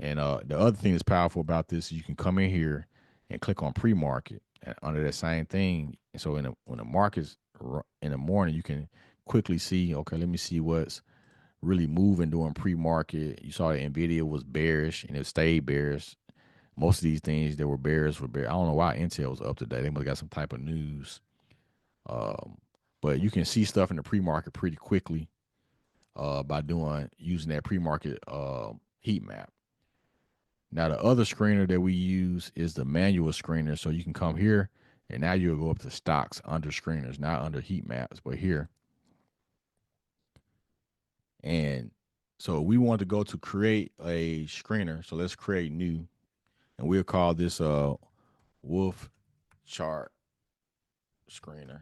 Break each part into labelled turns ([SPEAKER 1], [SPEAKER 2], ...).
[SPEAKER 1] And the other thing that's powerful about this is you can come in here and click on pre-market under that same thing. And so when the market's in the morning, you can quickly see, okay, let me see what's really moving during pre-market. You saw that Nvidia was bearish and it stayed bearish. Most of these things that were bearish were bearish. I don't know why Intel was up today. They must have got some type of news. Um, but you can see stuff in the pre-market pretty quickly by doing using that pre-market heat map. Now the other screener that we use is the manual screener. So you can come here and now you'll go up to stocks under screeners, not under heat maps, but here. And so we want to go to create a screener. So let's create new, and we'll call this wolf chart screener.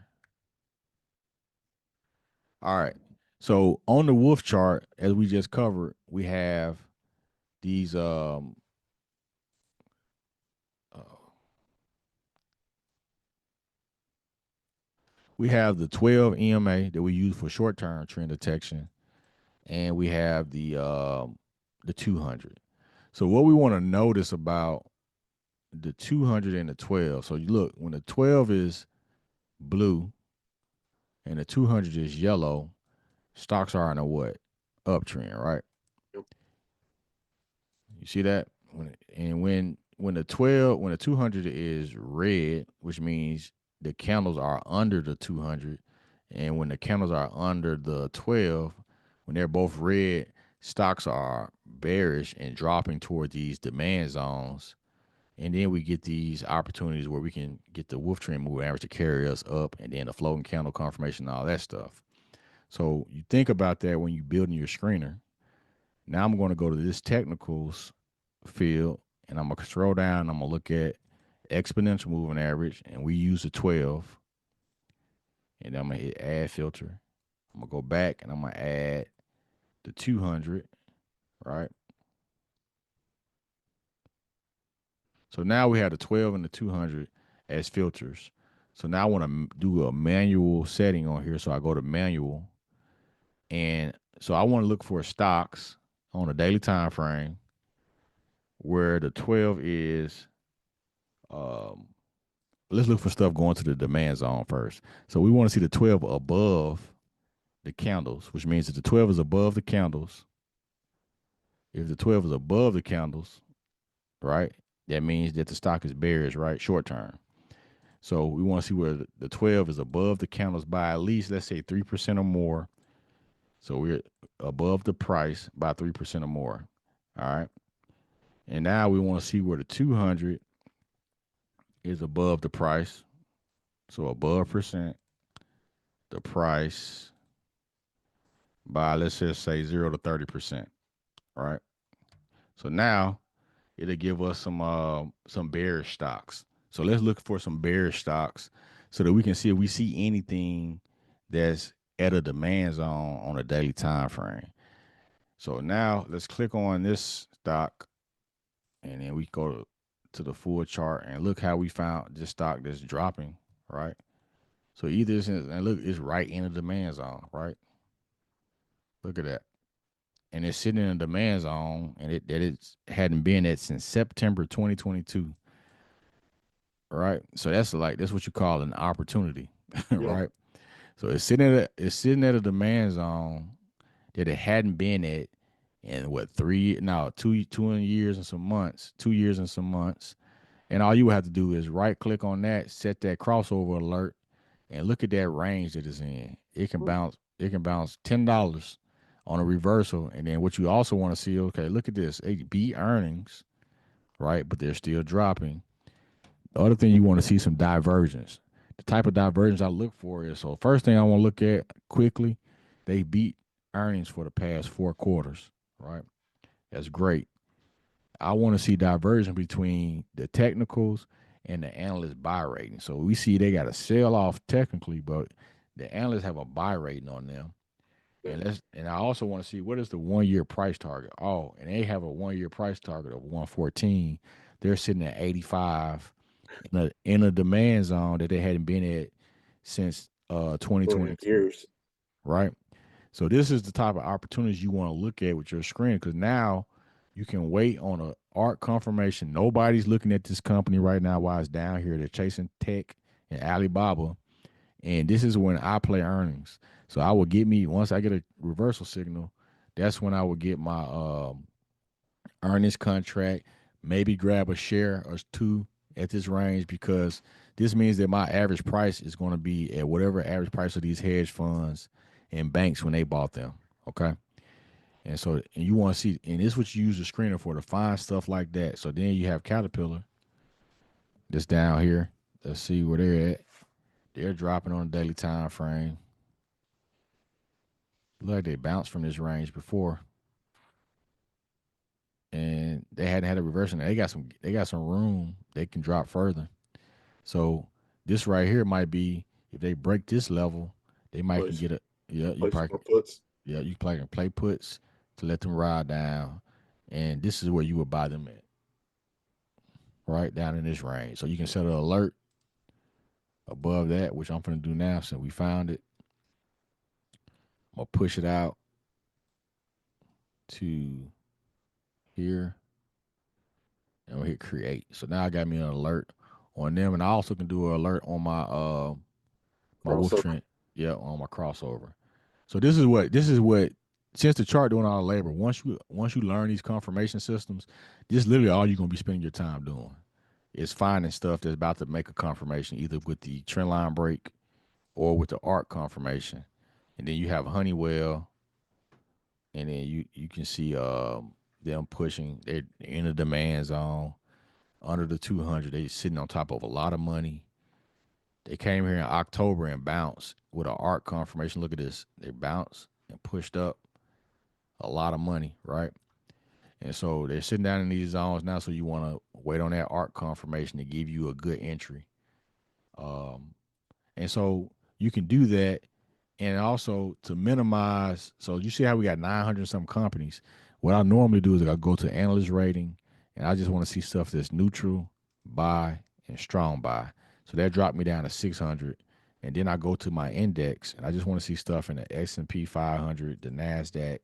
[SPEAKER 1] All right. So on the wolf chart, as we just covered, we have these uh, we have the 12 EMA that we use for short-term trend detection, and we have the 200. So what we want to notice about the 200 and the 12. So you look, when the 12 is blue and the 200 is yellow, stocks are in a what? Uptrend, right?
[SPEAKER 2] Yep.
[SPEAKER 1] You see that? When the 12, when the 200 is red, which means the candles are under the 200, and when the candles are under the 12, when they're both red, stocks are bearish and dropping toward these demand zones. And then we get these opportunities where we can get the wolf trend moving average to carry us up, and then the floating candle confirmation and all that stuff. So you think about that when you're building your screener. Now I'm going to go to this technicals field, and I'm going to scroll down and I'm going to look at exponential moving average, and we use the 12. And then I'm going to hit add filter. I'm going to go back and I'm going to add the 200, right? So now we have the 12 and the 200 as filters. So now I want to do a manual setting on here. So I go to manual, and so I want to look for stocks on a daily time frame where the 12 is. Um, let's look for stuff going to the demand zone first. So we want to see the 12 above the candles, which means that the 12 is above the candles. If the 12 is above the candles, right, that means that the stock is bearish, right, short term. So we want to see where the 12 is above the candles by at least, let's say, 3% or more. So we're above the price by 3% or more. All right. And now we want to see where the 200 is above the price. So above percent, the price by, let's just say, 0 to 30%. Right. So now it'll give us some bearish stocks. So let's look for some bearish stocks so that we can see if we see anything that's at a demand zone on a daily time frame. So now let's click on this stock, and then we go to the full chart and look how we found this stock that's dropping, right? So either it's in, and look, it's right in the demand zone, right? Look at that. And it's sitting in a demand zone, and it hadn't been at since September 2022. Right. So that's what you call an opportunity,
[SPEAKER 2] Yep.
[SPEAKER 1] right? So it's sitting at a demand zone that it hadn't been at in what three no two years and some months, 2 years and some months. And all you would have to do is right click on that, set that crossover alert, and look at that range that it's in. It can bounce $10 on a reversal. And then what you also want to see, okay, look at this. It beat earnings, right? But they're still dropping. The other thing you want to see some divergence. The type of divergence I look for is so first thing I want to look at quickly, they beat earnings for the past 4 quarters, right? That's great. I want to see divergence between the technicals and the analyst buy rating. So we see they got a sell off technically, but the analysts have a buy rating on them.
[SPEAKER 2] Yeah.
[SPEAKER 1] And I also want to see what is the 1 year price target. Oh, and they have a 1 year price target of 114. They're sitting at 85 in a demand zone that they hadn't been at since 2022,
[SPEAKER 2] Years.
[SPEAKER 1] right? So this is the type of opportunities you want to look at with your screen because now You can wait on a art confirmation. Nobody's looking at this company right now while it's down here. They're chasing tech and Alibaba. And this is when I play earnings. So I will get me once I get a reversal signal, that's when I will get my earnings contract, maybe grab a share or two at this range because this means that my average price is going to be at whatever average price of these hedge funds and banks when they bought them. Okay. And so, and you want to see, and this is what you use the screener for to find stuff like that. So then you have Caterpillar that's down here. Let's see where they're at. They're dropping on a daily time frame. Look like they bounced from this range before, and they hadn't had a reversion. They got some room. They can drop further. So this right here might be if they break this level, they might can
[SPEAKER 2] Place
[SPEAKER 1] get a yeah. You
[SPEAKER 2] place
[SPEAKER 1] probably
[SPEAKER 2] more puts.
[SPEAKER 1] yeah. You probably can play puts to let them ride down, and this is where you would buy them at, right down in this range. So you can set an alert above that, which I'm gonna do now since we found it. I'm gonna push it out to here and we hit create. So now I got me an alert on them, and I also can do an alert on my wolf
[SPEAKER 2] Crossover.
[SPEAKER 1] trend. Yeah, on my crossover. So this is what since the chart doing all the labor. Once you learn these confirmation systems, this is literally all you're gonna be spending your time doing. Is finding stuff that's about to make a confirmation, either with the trend line break or with the arc confirmation. And then you have Honeywell, and then you can see them pushing. They're in the demand zone under the 200. They sitting on top of a lot of money. They came here in October and bounced with an arc confirmation. Look at this. They bounced and pushed up a lot of money, right? And so they're sitting down in these zones now. So you want to wait on that arc confirmation to give you a good entry. Um, and so you can do that, and also to minimize. So you see how we got 900 some companies. What I normally do is I go to analyst rating, and I just want to see stuff that's neutral, buy, and strong buy. So that dropped me down to 600, and then I go to my index, and I just want to see stuff in the S&P 500, the Nasdaq,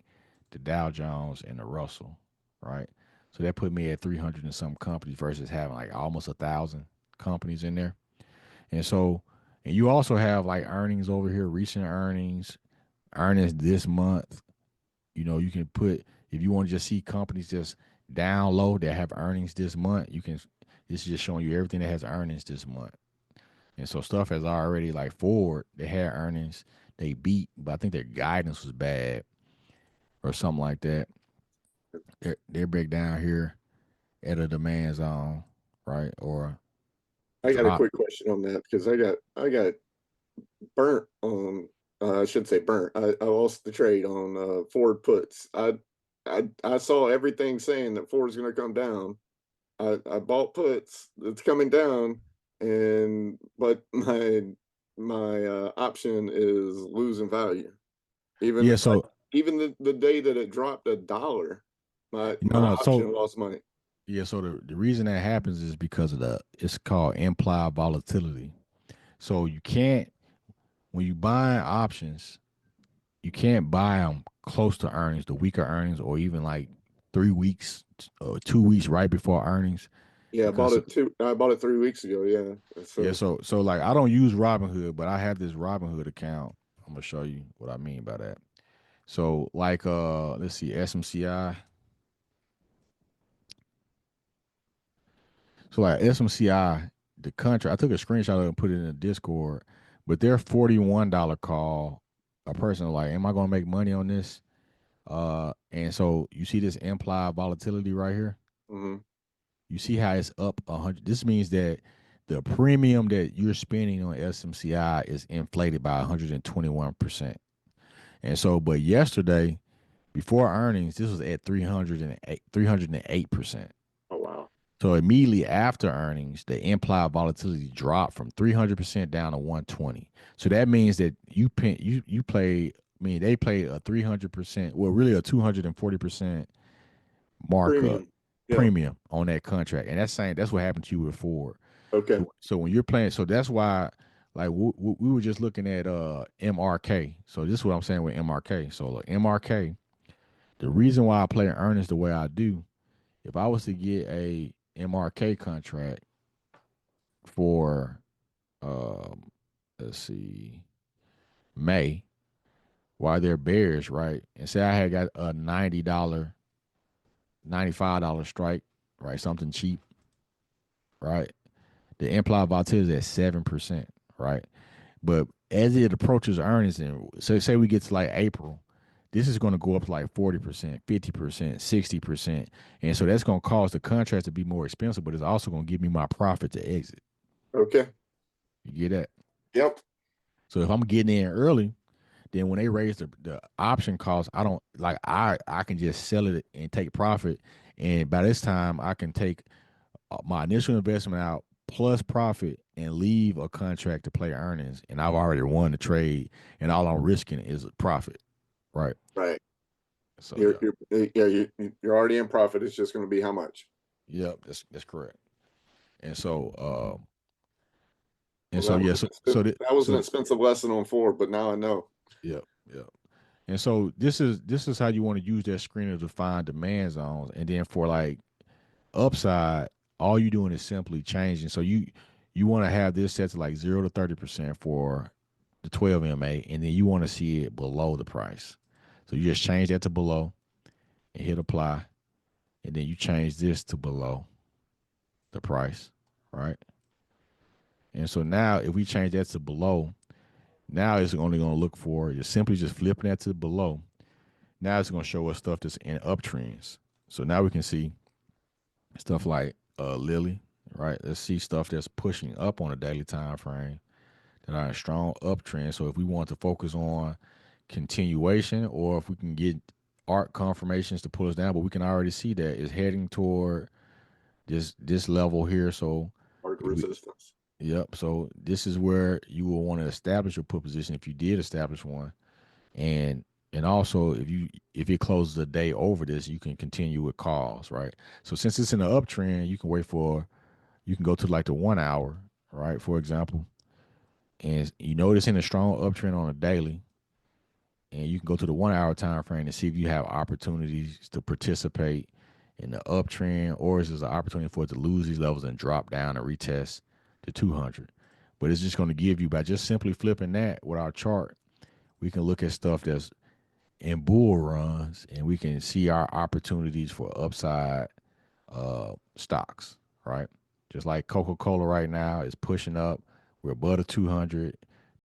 [SPEAKER 1] the Dow Jones, and the Russell, right? So that put me at 300 and some companies versus having like almost 1,000 companies in there. And so, and you also have like earnings over here, recent earnings, earnings this month. You know, you can put if you want to just see companies just down low that have earnings this month. You can. This is just showing you everything that has earnings this month. And so stuff has already like Ford. They had earnings, they beat, but I think their guidance was bad or something like that. They break down here at a demand zone, right, or
[SPEAKER 2] I got a
[SPEAKER 1] drop.
[SPEAKER 2] quick question on that because I got burnt on I should say burnt. I lost the trade on Ford puts. I saw everything saying that Ford's going to come down. I bought puts. It's coming down, and but my option is losing value.
[SPEAKER 1] Yeah.
[SPEAKER 2] Even like
[SPEAKER 1] So
[SPEAKER 2] even the day that it dropped $1, my
[SPEAKER 1] no,
[SPEAKER 2] my
[SPEAKER 1] no. So
[SPEAKER 2] option lost money.
[SPEAKER 1] yeah. So the reason that happens is because of the it's called implied volatility. So you can't when you buy options, you can't buy them close to earnings, the weaker earnings, or even like 3 weeks or 2 weeks right before earnings,
[SPEAKER 2] Yeah, I bought
[SPEAKER 1] because
[SPEAKER 2] it two. I bought it 3 weeks ago. Yeah,
[SPEAKER 1] yeah.
[SPEAKER 2] so
[SPEAKER 1] So like I don't use Robinhood, but I have this Robinhood account. I'm gonna show you what I mean by that. So like let's see SMCI. So like SMCI, the country. I took a screenshot of it and put it in the Discord, but their $41 call. A person like, am I gonna make money on this? And so you see this implied volatility right here.
[SPEAKER 2] mhm.
[SPEAKER 1] You see how it's up 100. This means that the premium that you're spending on SMCI is inflated by 121%. And so, but yesterday, before earnings, this was at 308%.
[SPEAKER 2] Oh wow,
[SPEAKER 1] So immediately after earnings, the implied volatility dropped from 300% down to 120. So that means that you played. I mean, they played a 300%, well, really a 240% markup
[SPEAKER 2] premium. Yeah.
[SPEAKER 1] premium on that contract, and that's what happened to you with Ford.
[SPEAKER 2] Okay.
[SPEAKER 1] So when you're playing, so that's why, like we were just looking at MRK. So this is what I'm saying with MRK. So like MRK, the reason why I play earnings the way I do If I was to get a MRK contract for um let's see, May, while they're bears, right? And say I had got a $95 strike, right? Something cheap, right? The implied volatility is at 7%, right? But as it approaches earnings, and so say we get to like April, this is going to go up to like 40%, 50%, 60%. And so that's going to cause the contract to be more expensive, but it's also going to give me my profit to exit.
[SPEAKER 2] Okay.
[SPEAKER 1] You get that?
[SPEAKER 2] Yep.
[SPEAKER 1] So if I'm getting in early, then when they raise the option cost, I don't like I can just sell it and take profit. And by this time, I can take my initial investment out plus profit and leave a contract to play earnings. And I've already won the trade, and all I'm risking is a profit, right?
[SPEAKER 2] Right.
[SPEAKER 1] So
[SPEAKER 2] You're
[SPEAKER 1] yeah,
[SPEAKER 2] you're yeah, you're already in profit. It's just going to be how much.
[SPEAKER 1] yep, that's correct. And so
[SPEAKER 2] Well,
[SPEAKER 1] yeah,
[SPEAKER 2] that was an
[SPEAKER 1] so
[SPEAKER 2] expensive lesson on Ford, but now I know.
[SPEAKER 1] yep, yep. And so this is how you want to use that screener to find demand zones, and then for like upside, all you're doing is simply changing. So you want to have this set to like 0 to 30% for the 12 MA, and then you want to see it below the price. So you just change that to below and hit apply, and then you change this to below the price, right? And so now if we change that to below, now it's only going to look for you're simply just flipping that to below. Now it's going to show us stuff that's in uptrends. So now we can see stuff like Lily, right? Let's see stuff that's pushing up on a daily time frame that are in strong uptrend. So if we want to focus on continuation, or if we can get arc confirmations to pull us down, but we can already see that it's heading toward this level here. So
[SPEAKER 2] Hard
[SPEAKER 1] if we,
[SPEAKER 2] resistance.
[SPEAKER 1] yep. So this is where you will want to establish your put position if you did establish one, and also if it closes a day over this, you can continue with calls, right? So since it's in the uptrend, you can go to like the 1 hour, right? For example, and you notice in a strong uptrend on a daily, and you can go to the 1 hour time frame and see if you have opportunities to participate in the uptrend, or is this an opportunity for it to lose these levels and drop down and retest the 200. But it's just going to give you, by just simply flipping that with our chart, we can look at stuff that's in bull runs, and we can see our opportunities for upside stocks, right? Just like Coca Cola right now is pushing up, we're above the 200.